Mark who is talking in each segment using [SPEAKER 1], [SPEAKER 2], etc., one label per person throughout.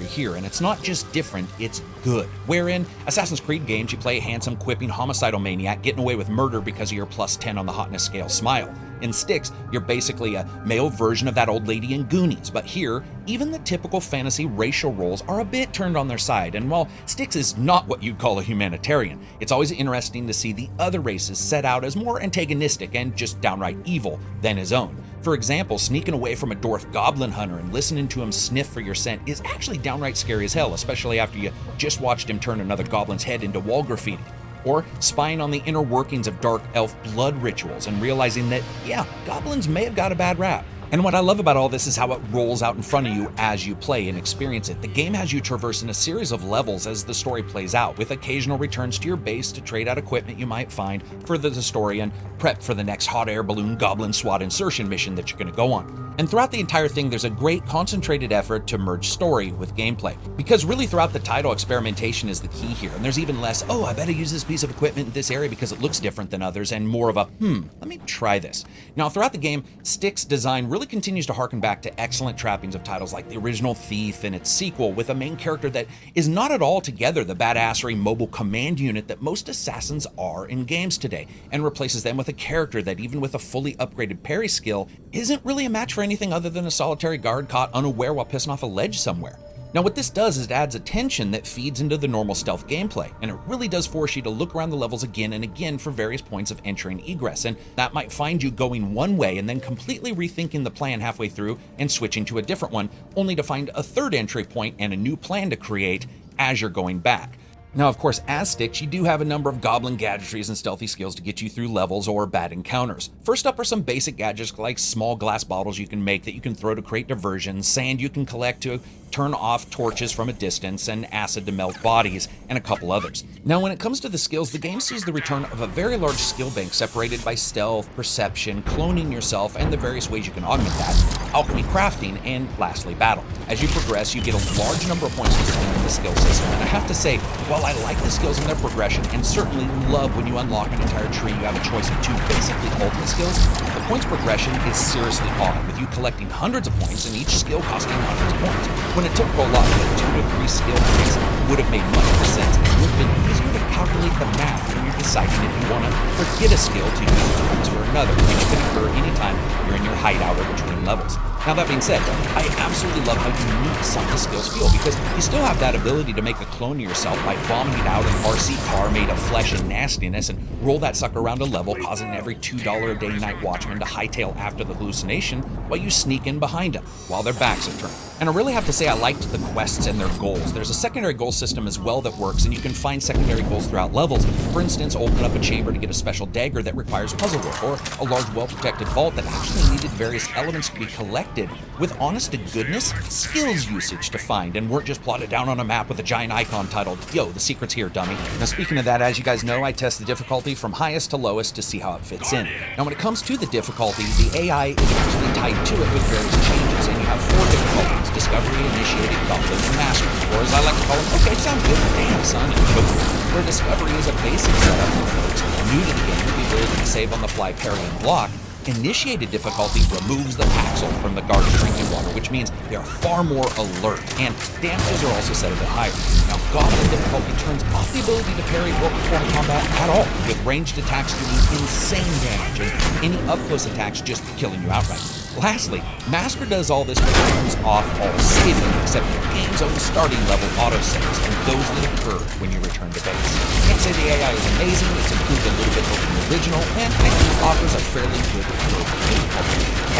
[SPEAKER 1] here, and it's not just different, it's good. Where in Assassin's Creed games, you play a handsome, quipping, homicidal maniac getting away with murder because of your +10 on the hotness scale smile. In Styx, you're basically a male version of that old lady in Goonies, but here, even the typical fantasy racial roles are a bit turned on their side, and while Styx is not what you'd call a humanitarian, it's always interesting to see the other races set out as more antagonistic and just downright evil than his own. For example, sneaking away from a dwarf goblin hunter and listening to him sniff for your scent is actually downright scary as hell, especially after you just watched him turn another goblin's head into wall graffiti. Or spying on the inner workings of dark elf blood rituals and realizing that, yeah, goblins may have got a bad rap. And what I love about all this is how it rolls out in front of you as you play and experience it. The game has you traverse in a series of levels as the story plays out, with occasional returns to your base to trade out equipment you might find, further the story, and prep for the next hot air balloon goblin SWAT insertion mission that you're going to go on. And throughout the entire thing, there's a great concentrated effort to merge story with gameplay. Because really throughout the title, experimentation is the key here, and there's even less, oh, I better use this piece of equipment in this area because it looks different than others, and more of a, let me try this. Now, throughout the game, Styx design really continues to harken back to excellent trappings of titles like the original Thief and its sequel, with a main character that is not at all together the badassery mobile command unit that most assassins are in games today, and replaces them with a character that, even with a fully upgraded parry skill, isn't really a match for anything other than a solitary guard caught unaware while pissing off a ledge somewhere. Now what this does is it adds a tension that feeds into the normal stealth gameplay, and it really does force you to look around the levels again and again for various points of entry and egress, and that might find you going one way and then completely rethinking the plan halfway through and switching to a different one, only to find a third entry point and a new plan to create as you're going back. Now, of course, as Styx, you do have a number of goblin gadgetries and stealthy skills to get you through levels or bad encounters. First up are some basic gadgets like small glass bottles you can make that you can throw to create diversions, sand you can collect to turn off torches from a distance, and acid to melt bodies, and a couple others. Now, when it comes to the skills, the game sees the return of a very large skill bank separated by stealth, perception, cloning yourself, and the various ways you can augment that, alchemy crafting, and lastly, battle. As you progress, you get a large number of points to spend in the skill system, and I have to say, while I like the skills and their progression, and certainly love when you unlock an entire tree, you have a choice of two basically ultimate skills, the points progression is seriously odd, with you collecting hundreds of points and each skill costing hundreds of points. When a typical lot with 2 to 3 skill points would have made much more sense, and it would have been easier to calculate the math when you're deciding if you want to forget a skill to use points for another, and it can occur anytime you're in your hideout or between levels. Now that being said, I absolutely love how unique some of the skills feel, because you still have that ability to make a clone of yourself by vomiting out an RC car made of flesh and nastiness and roll that sucker around a level, causing every $2 a day night watchman to hightail after the hallucination while you sneak in behind them while their backs are turned. And I really have to say I liked the quests and their goals. There's a secondary goal system as well that works, and you can find secondary goals throughout levels. For instance, open up a chamber to get a special dagger that requires puzzle work, or a large well-protected vault that actually needed various elements to be collected with honest-to-goodness skills usage to find, and weren't just plotted down on a map with a giant icon titled, "Yo, the secret's here, dummy." Now speaking of that, as you guys know, I test the difficulty from highest to lowest to see how it fits in. Now when it comes to the difficulty, the AI is actually tied to it with various changes, and you have 4 difficulties: Discovery, Initiated, Goblin, and Master, or as I like to call them, okay, sounds good, damn son, and go for it. Where Discovery is a basic setup for folks new to the game with the ability to save on the fly, parry, and block. Initiated difficulty removes the Paxel from the guard's drinking water, which means they are far more alert, and damages are also set a bit higher. Now, Goblin difficulty turns off the ability to parry or perform combat at all, with ranged attacks doing insane damage, and any up-close attacks just killing you outright. Lastly, Master does all this but turns off all saving, except the game's own starting level autosaves, and those that occur when you return to base. Can't say the AI is amazing, it's improved a little bit over the original, and I think offers a fairly good difficulty.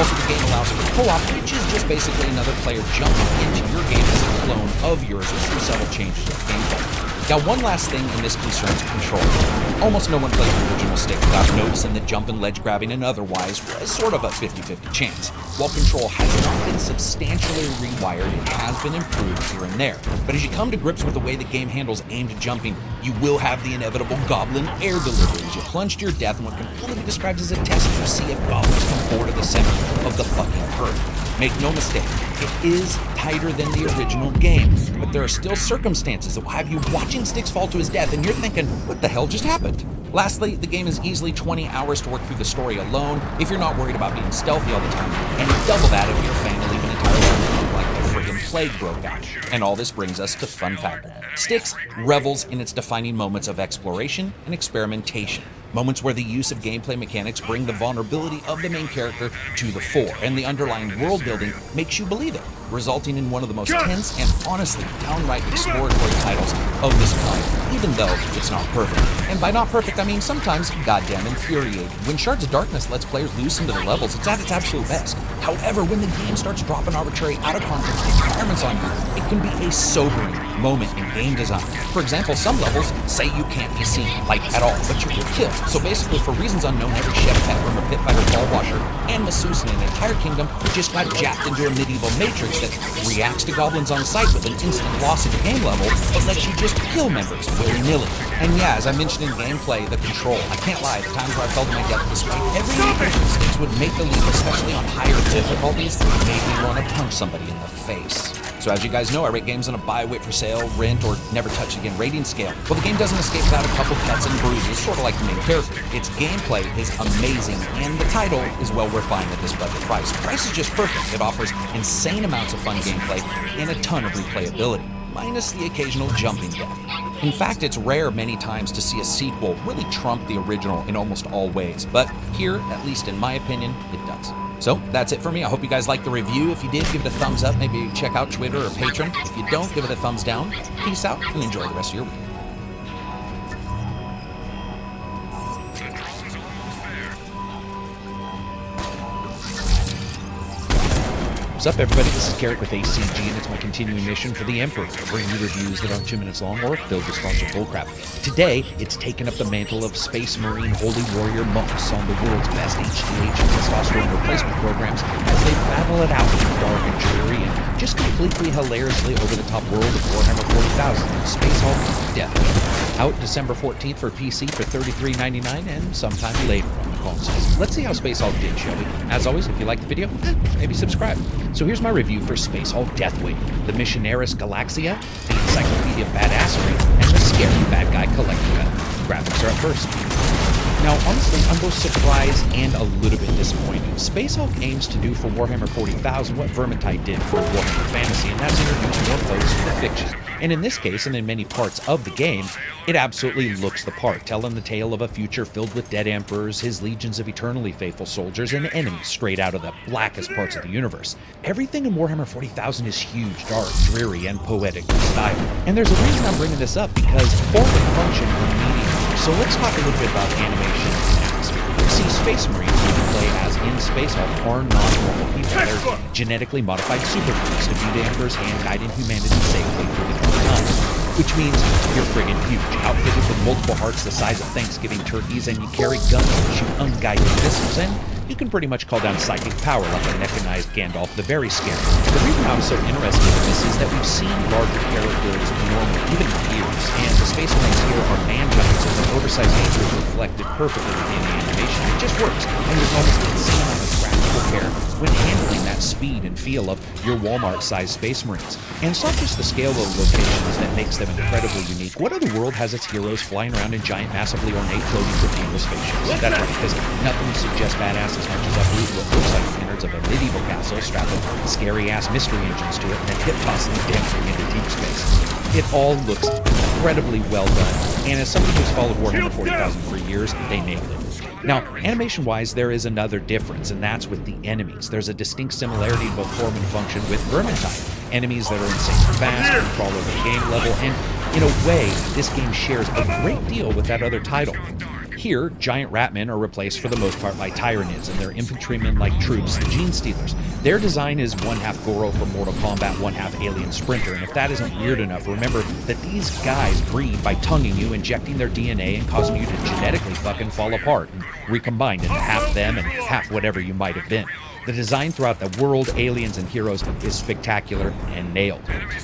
[SPEAKER 1] Also, the game allows for co-op, which is just basically another player jumping into your game as a clone of yours with some subtle changes of gameplay. Now, one last thing, and this concerns control. Almost no one plays the original Styx without noticing that jump and ledge grabbing and otherwise was sort of a 50-50 chance. While control has not been substantially rewired, it has been improved here and there. But as you come to grips with the way the game handles aimed jumping, you will have the inevitable goblin air delivery as you plunge to your death in what can only be described as a test to see if goblins come forward to the center of the fucking earth. Make no mistake, it is tighter than the original game, but there are still circumstances that will have you watching Styx fall to his death and you're thinking, what the hell just happened? Lastly, the game is easily 20 hours to work through the story alone if you're not worried about being stealthy all the time, and double that if you're a fan of leaving entirely like the friggin' plague broke out. And all this brings us to fun fact. Styx revels in its defining moments of exploration and experimentation. Moments where the use of gameplay mechanics bring the vulnerability of the main character to the fore, and the underlying world building makes you believe it, resulting in one of the most tense and honestly downright exploratory titles of this kind, even though it's not perfect. And by not perfect, I mean sometimes goddamn infuriating. When Shards of Darkness lets players loose into the levels, it's at its absolute best. However, when the game starts dropping arbitrary, out-of-context requirements on you, it can be a sobering moment in game design. For example, some levels say you can't be seen, like at all, but you will kill. So basically, for reasons unknown, every chef, pet room, or pit fighter, ball washer, and masseuse in an entire kingdom just got jacked into a medieval matrix that reacts to goblins on sight with an instant loss of the game level, but lets you just kill members willy-nilly. And yeah, as I mentioned in gameplay, the control, I can't lie, the times where I fell to my death despite every mistakes would make the leap, especially on higher difficulties, made me want to punch somebody in the face. So as you guys know, I rate games on a buy, wait for sale, rent, or never touch again rating scale. Well, the game doesn't escape without a couple cuts and bruises, sort of like the main character. Its gameplay is amazing, and the title is well worth buying at this budget price. The price is just perfect. It offers insane amounts of fun gameplay and a ton of replayability, minus the occasional jumping death. In fact, it's rare many times to see a sequel really trump the original in almost all ways, but here, at least in my opinion, it does. So that's it for me. I hope you guys liked the review. If you did, give it a thumbs up. Maybe check out Twitter or Patreon. If you don't, give it a thumbs down. Peace out and enjoy the rest of your week. What's up, everybody? This is Garrett with ACG, and it's my continuing mission for the Emperor to bring you reviews that aren't 2 minutes long or filled with sponsored bullcrap. Today, it's taken up the mantle of Space Marine Holy Warrior monks on the world's best HGH and testosterone replacement programs as they battle it out in the dark and dreary and just completely hilariously over-the-top world of Warhammer 40,000 and Space Hulk Death. Out December 14th for PC for $33.99 and sometime later on the consoles. Let's see how Space Hulk did, shall we? As always, if you liked the video, maybe subscribe. So here's my review for Space Hulk Deathwing, the Missionaris Galaxia, the Encyclopedia Badassery, and the Scary Bad Guy Collectica. Graphics are up first. Now, honestly, I'm both surprised and a little bit disappointed. Space Hulk aims to do for Warhammer 40,000 what Vermintide did for Warhammer Fantasy, and that's introduce more foes to the fiction. And in this case, and in many parts of the game, it absolutely looks the part, telling the tale of a future filled with dead emperors, his legions of eternally faithful soldiers, and enemies straight out of the blackest parts of the universe. Everything in Warhammer 40,000 is huge, dark, dreary, and poetic in style. And there's a reason I'm bringing this up, because form and function are medium. So let's talk a little bit about animation and atmosphere. See, Space Marines who you play as in Space Hulk are not normal people. They're genetically modified superfruits to view the Emperor's hand guiding humanity safely through the dark times. Which means you're friggin' huge, outfitted with multiple hearts the size of Thanksgiving turkeys, and you carry guns that shoot unguided missiles, and you can pretty much call down psychic power like a mechanized Gandalf the Very Scary. The reason I'm so interested in this is that we've seen larger characters normal, even in years, and the Space Marines here are man giants, and their oversized nature is reflected perfectly within the animation. It just works, and there's almost an insane amount of practical care when handling that speed and feel of your Walmart-sized Space Marines. And it's not just the scale of the locations that makes them incredibly unique. What other world has its heroes flying around in giant, massively ornate floating cathedral spaceships? That's right, because nothing suggests badass as much as uproot what looks like the innards of a medieval castle, strapping scary-ass mystery engines to it, and then hip-tossing the damn thing into deep space. It all looks incredibly well done, and as somebody who's followed Warhammer 40,000 for years, they nailed it. Now, animation-wise, there is another difference, and that's with the enemies. There's a distinct similarity in both form and function with Vermintide. Enemies that are insanely fast, can crawl over the game level, and in a way, this game shares a great deal with that other title. Here, giant ratmen are replaced for the most part by Tyranids and their infantrymen-like troops, the Gene Stealers. Their design is one half Goro from Mortal Kombat, one half Alien Sprinter, and if that isn't weird enough, remember that these guys breed by tonguing you, injecting their DNA, and causing you to genetically fucking fall apart and recombine into half them and half whatever you might have been. The design throughout the world, aliens, and heroes is spectacular and nailed.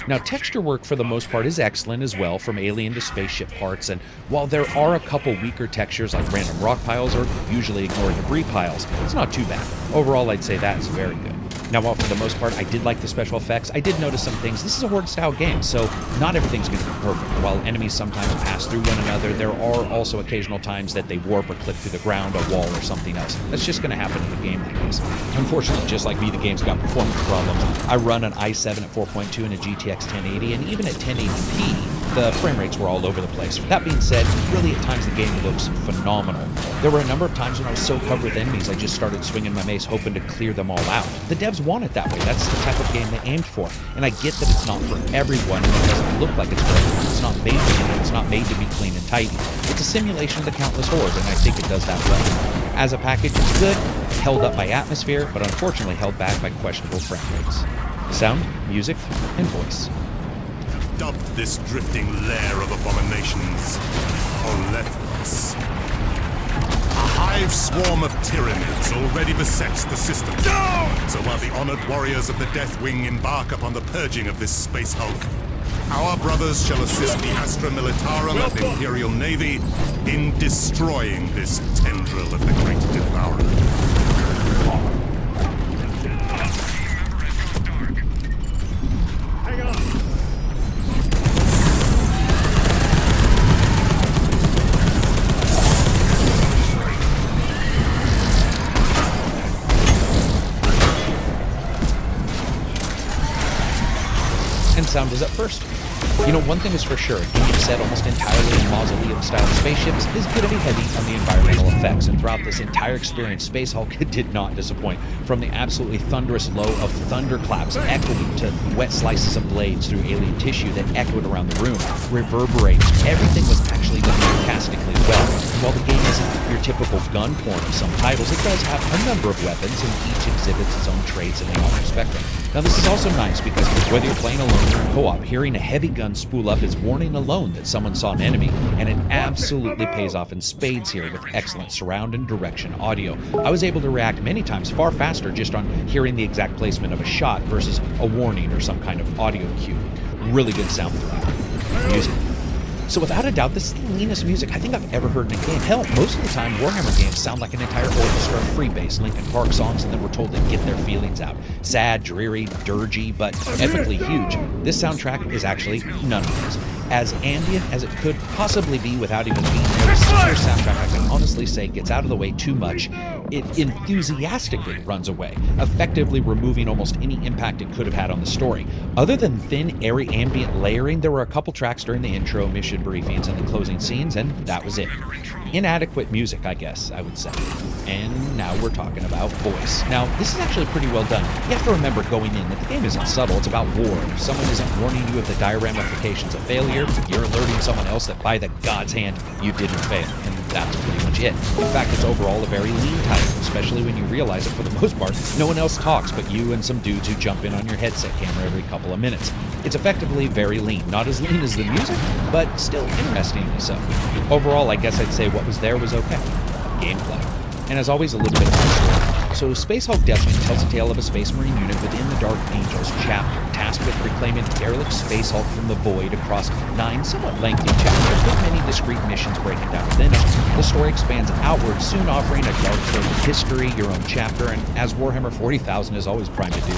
[SPEAKER 1] Now, texture work for the most part is excellent as well, from alien to spaceship parts, and while there are a couple weaker textures like random rock piles or usually ignored debris piles, it's not too bad. Overall, I'd say that is very good. Now, while for the most part I did like the special effects, I did notice some things. This is a horde-style game, so not everything's going to be perfect. While enemies sometimes pass through one another, there are also occasional times that they warp or clip through the ground, a wall, or something else. That's just going to happen in a game like this. Unfortunately, just like me, the game's got performance problems. I run an i7 at 4.2 and a GTX 1080, and even at 1080p, the frame rates were all over the place. That being said, really at times the game looks phenomenal. There were a number of times when I was so covered with enemies, I just started swinging my mace hoping to clear them all out. The devs want it that way. That's the type of game they aimed for. And I get that it's not for everyone, and it doesn't look like it's for everyone. It's not made for you. It's not made to be clean and tidy. It's a simulation of the countless horde, and I think it does that well. As a package, it's good, held up by atmosphere, but unfortunately held back by questionable frame rates. Sound, music, and voice.
[SPEAKER 2] Dubbed this drifting lair of abominations Olethos. A hive swarm of tyranids already besets the system. So while the honored warriors of the Death Wing embark upon the purging of this space hulk, our brothers shall assist the Astra Militarum of the Imperial Navy in destroying this tendril of the Great Devourer.
[SPEAKER 3] Hang on!
[SPEAKER 1] And sound is up first. You know, one thing is for sure, a game set almost entirely in mausoleum-style spaceships is going to be heavy on the environmental effects, and throughout this entire experience, Space Hulk did not disappoint. From the absolutely thunderous low of thunderclaps echoing to wet slices of blades through alien tissue that echoed around the room, reverberating, everything was actually done fantastically well. And while the game isn't your typical gun porn of some titles, it does have a number of weapons, and each exhibits its own traits in the honor spectrum. Now, this is also nice because whether you're playing alone or in co-op, hearing a heavy gun spool up is warning alone that someone saw an enemy, and it absolutely pays off in spades here with excellent surround and direction audio. I was able to react many times far faster just on hearing the exact placement of a shot versus a warning or some kind of audio cue. Really good sound throughout. Music. So without a doubt, this is the leanest music I think I've ever heard in a game. Hell, most of the time, Warhammer games sound like an entire orchestra of freebase Linkin Park songs, and then we're told to get their feelings out. Sad, dreary, dirgy, but epically huge. This soundtrack is actually none of those. As ambient as it could possibly be without even being there, this soundtrack, I can honestly say, gets out of the way too much. It enthusiastically runs away, effectively removing almost any impact it could have had on the story. Other than thin, airy ambient layering, there were a couple tracks during the intro, mission briefings, and the closing scenes, and that was it. Inadequate music, I guess, I would say. And now we're talking about voice. Now, this is actually pretty well done. You have to remember going in that the game isn't subtle, it's about war. And if someone isn't warning you of the dire ramifications of failure, you're alerting someone else that by the God's hand, you didn't fail. And that's pretty much it. In fact, it's overall a very lean title, especially when you realize that for the most part, no one else talks but you and some dudes who jump in on your headset camera every couple of minutes. It's effectively very lean. Not as lean as the music, but still interestingly so. Overall, I guess I'd say what was there was okay. Gameplay. And as always, a little bit of backstory. So Space Hulk Deathwing tells a tale of a Space Marine unit within the Dark Angels chapter, tasked with reclaiming derelict Space Hulk from the void across 9 somewhat lengthy chapters with many discrete missions breaking down within it. The story expands outward, soon offering a dark trove of history, your own chapter, and as Warhammer 40,000 is always primed to do,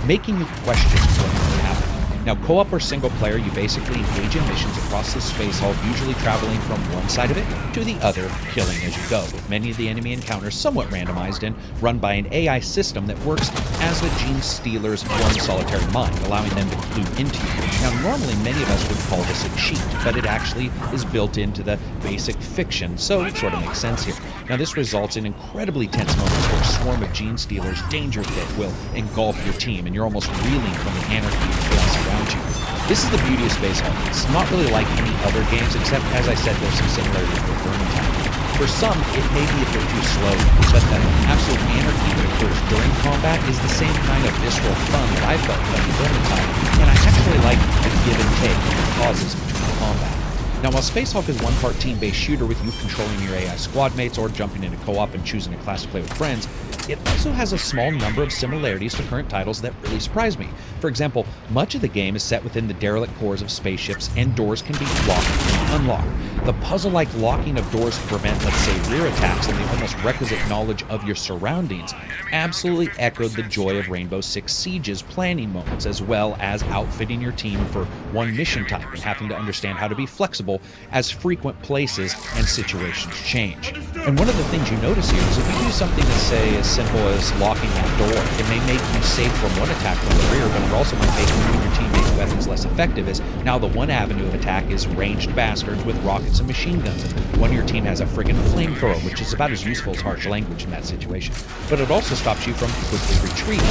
[SPEAKER 1] making you question what really happened. Now, co-op or single player, you basically engage in missions across the Space Hulk, usually traveling from one side of it to the other, killing as you go, with many of the enemy encounters somewhat randomized and run by an AI system that works as the Gene Stealer's one solitary mind, allowing them to clue into you. Now, normally many of us would call this a cheat, but it actually is built into the basic fiction, so it sort of makes sense here. Now, this results in incredibly tense moments where a swarm of Gene Stealers' danger pit will engulf your team, and you're almost reeling from the anarchy and chaos around you. This is the beauty of Space Hulk. It's not really like any other games, except, as I said, there's some similarities with Vermintide. For some, it may be a bit too slow, but the absolute anarchy that occurs during combat is the same kind of visceral fun that I felt playing Vermintide, and I actually like the give and take that it causes between combat. Now, while Space Hulk is one part team-based shooter with you controlling your AI squad mates or jumping into co-op and choosing a class to play with friends, it also has a small number of similarities to current titles that really surprised me. For example, much of the game is set within the derelict cores of spaceships, and doors can be locked and unlocked. The puzzle-like locking of doors to prevent, let's say, rear attacks and the almost requisite knowledge of your surroundings absolutely echoed the joy of Rainbow Six Siege's planning moments, as well as outfitting your team for one mission type and having to understand how to be flexible as frequent places and situations change. And one of the things you notice here is if you do something that's, say, as simple as locking that door, it may make you safe from one attack from the rear, but it also might make you and your teammates' weapons less effective, as now the one avenue of attack is ranged bastards with rockets and machine guns, and one of your team has a friggin' flamethrower, which is about as useful as harsh language in that situation. But it also stops you from quickly retreating,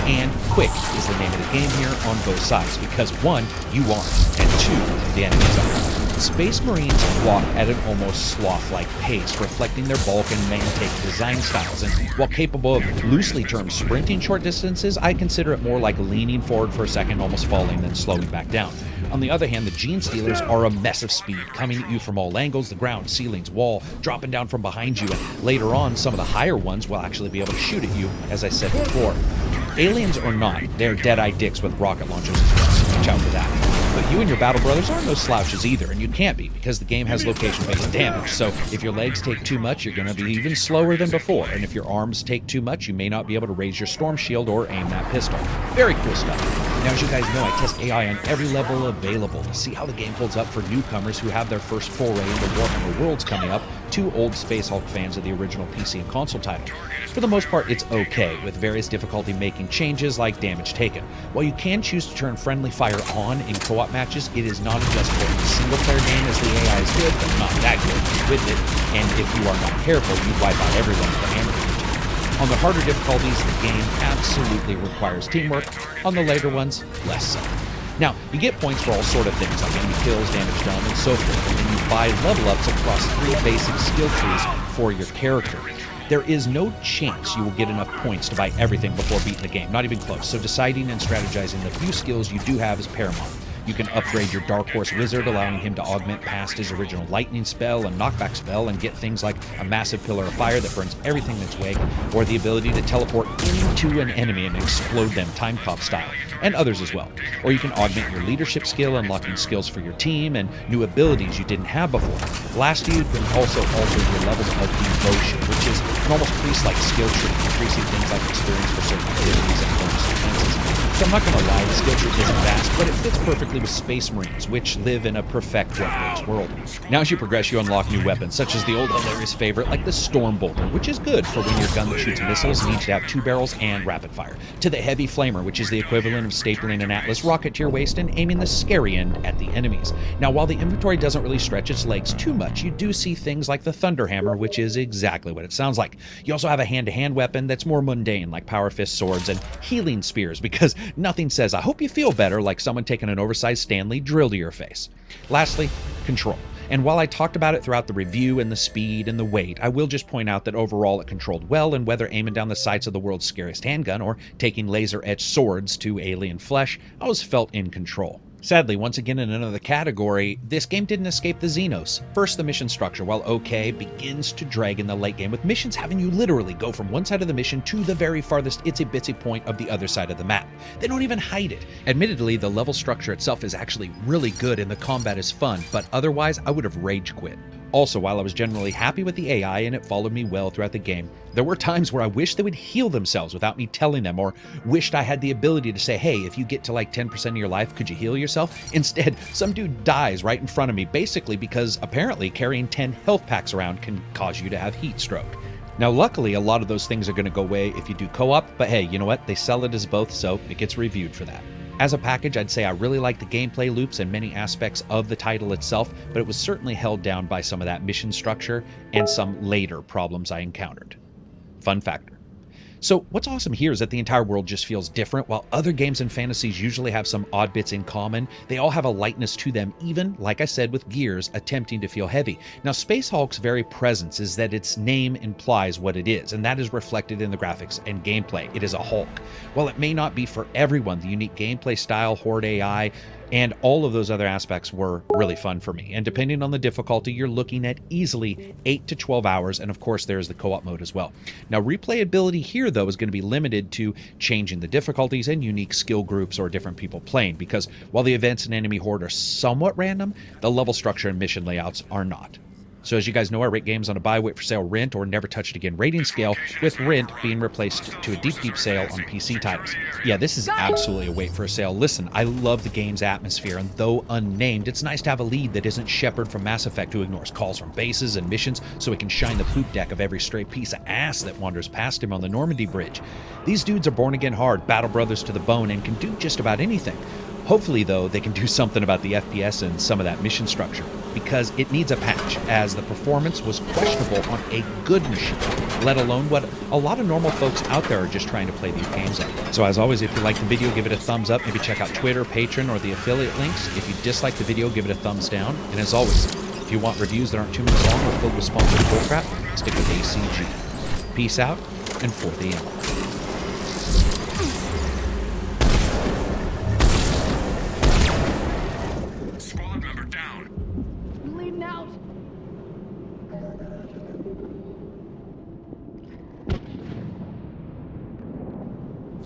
[SPEAKER 1] and quick is the name of the game here on both sides, because one, you aren't, and two, the enemies are. Space Marines walk at an almost sloth-like pace, reflecting their bulk and man-take design styles, and while capable of loosely termed sprinting short distances, I consider it more like leaning forward for a second, almost falling, then slowing back down. On the other hand, the Gene Stealers are a mess of speed, coming at you from all angles, the ground, ceilings, wall, dropping down from behind you, and later on, some of the higher ones will actually be able to shoot at you, as I said before. Aliens or not, they're dead-eye dicks with rocket launchers as well, so watch out for that. But you and your battle brothers aren't no slouches either, and you can't be, because the game has location-based damage, so if your legs take too much, you're going to be even slower than before, and if your arms take too much, you may not be able to raise your storm shield or aim that pistol. Very cool stuff. Now, as you guys know, I test AI on every level available to see how the game holds up for newcomers who have their first foray into Warhammer Worlds coming up, to old Space Hulk fans of the original PC and console title. For the most part, it's okay, with various difficulty making changes like damage taken. While you can choose to turn friendly fire on in co-op matches, it is not adjustable in a single-player game, as the AI is good, but not that good with it, and if you are not careful, you wipe out everyone with a hammer. On the harder difficulties, the game absolutely requires teamwork. On the later ones, less so. Now, you get points for all sort of things, like enemy kills, damage done, and so forth, and then you buy level ups across 3 basic skill trees for your character. There is no chance you will get enough points to buy everything before beating the game, not even close, so deciding and strategizing the few skills you do have is paramount. You can upgrade your Dark Horse Wizard, allowing him to augment past his original lightning spell and knockback spell and get things like a massive pillar of fire that burns everything in its wake, or the ability to teleport into an enemy and explode them Time Cop style, and others as well. Or you can augment your leadership skill, unlocking skills for your team and new abilities you didn't have before. Lastly, you can also alter your levels of devotion, which is an almost priest-like skill tree, increasing things like experience for certain activities and bonus defenses. So I'm not going to lie, the skill tree isn't vast, but it fits perfectly with Space Marines, which live in a perfect web-based world. Now as you progress, you unlock new weapons, such as the old hilarious favorite like the Storm Bolter, which is good for when your gun that shoots missiles needs to have 2 barrels and rapid fire, to the Heavy Flamer, which is the equivalent of stapling an Atlas rocket to your waist and aiming the scary end at the enemies. Now while the inventory doesn't really stretch its legs too much, you do see things like the Thunder Hammer, which is exactly what it sounds like. You also have a hand-to-hand weapon that's more mundane, like Power Fist swords and healing spears, because nothing says, "I hope you feel better," like someone taking an oversized Stanley drill to your face. Lastly, control. And while I talked about it throughout the review and the speed and the weight, I will just point out that overall it controlled well, and whether aiming down the sights of the world's scariest handgun or taking laser-etched swords to alien flesh, I was felt in control. Sadly, once again in another category, this game didn't escape the Xenos. First, the mission structure, while okay, begins to drag in the late game, with missions having you literally go from one side of the mission to the very farthest itsy-bitsy point of the other side of the map. They don't even hide it. Admittedly, the level structure itself is actually really good and the combat is fun, but otherwise I would have rage quit. Also, while I was generally happy with the AI and it followed me well throughout the game, there were times where I wished they would heal themselves without me telling them, or wished I had the ability to say, "Hey, if you get to like 10% of your life, could you heal yourself?" Instead, some dude dies right in front of me, basically because apparently carrying 10 health packs around can cause you to have heat stroke. Now, luckily, a lot of those things are going to go away if you do co-op, but hey, you know what? They sell it as both, so it gets reviewed for that. As a package, I'd say I really like the gameplay loops and many aspects of the title itself, but it was certainly held down by some of that mission structure and some later problems I encountered. Fun factor. So what's awesome here is that the entire world just feels different. While other games and fantasies usually have some odd bits in common, they all have a lightness to them, even, like I said, with Gears attempting to feel heavy. Now, Space Hulk's very presence is that its name implies what it is, and that is reflected in the graphics and gameplay. It is a Hulk. While it may not be for everyone, the unique gameplay style, Horde AI, And all of those other aspects were really fun for me. And depending on the difficulty, you're looking at easily 8 to 12 hours. And of course, there's the co-op mode as well. Now, replayability here, though, is going to be limited to changing the difficulties and unique skill groups or different people playing. Because while the events and enemy horde are somewhat random, the level structure and mission layouts are not. So as you guys know, I rate games on a buy, wait for sale, rent, or never touch it again rating scale, with rent being replaced to a deep sale on PC titles. Yeah, this is absolutely a wait for a sale. Listen, I love the game's atmosphere, and though unnamed, it's nice to have a lead that isn't Shepard from Mass Effect who ignores calls from bases and missions so he can shine the poop deck of every stray piece of ass that wanders past him on the Normandy bridge. These dudes are born again hard, battle brothers to the bone, and can do just about anything. Hopefully, though, they can do something about the FPS and some of that mission structure, because it needs a patch, as the performance was questionable on a good machine, let alone what a lot of normal folks out there are just trying to play these games at. So as always, if you like the video, give it a thumbs up, maybe check out Twitter, Patreon, or the affiliate links. If you dislike the video, give it a thumbs down, and as always, if you want reviews that aren't 2 minutes long or filled with sponsored bullcrap, stick with ACG. Peace out, and for the end.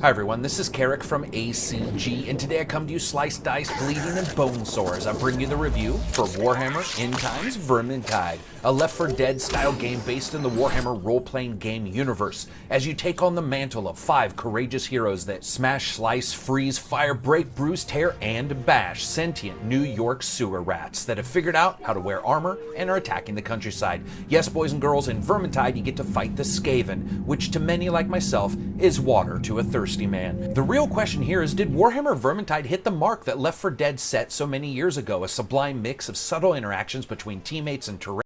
[SPEAKER 1] Hi everyone, this is Carrick from ACG, and today I come to you sliced, diced, bleeding, and bone sore as I bring you the review for Warhammer End Times Vermintide, a Left 4 Dead style game based in the Warhammer role-playing game universe, as you take on the mantle of 5 courageous heroes that smash, slice, freeze, fire, break, bruise, tear, and bash sentient New York sewer rats that have figured out how to wear armor and are attacking the countryside. Yes, boys and girls, in Vermintide you get to fight the Skaven, which to many like myself is water to a thirsty man. The real question here is, did Warhammer Vermintide hit the mark that Left 4 Dead set so many years ago, a sublime mix of subtle interactions between teammates and terrain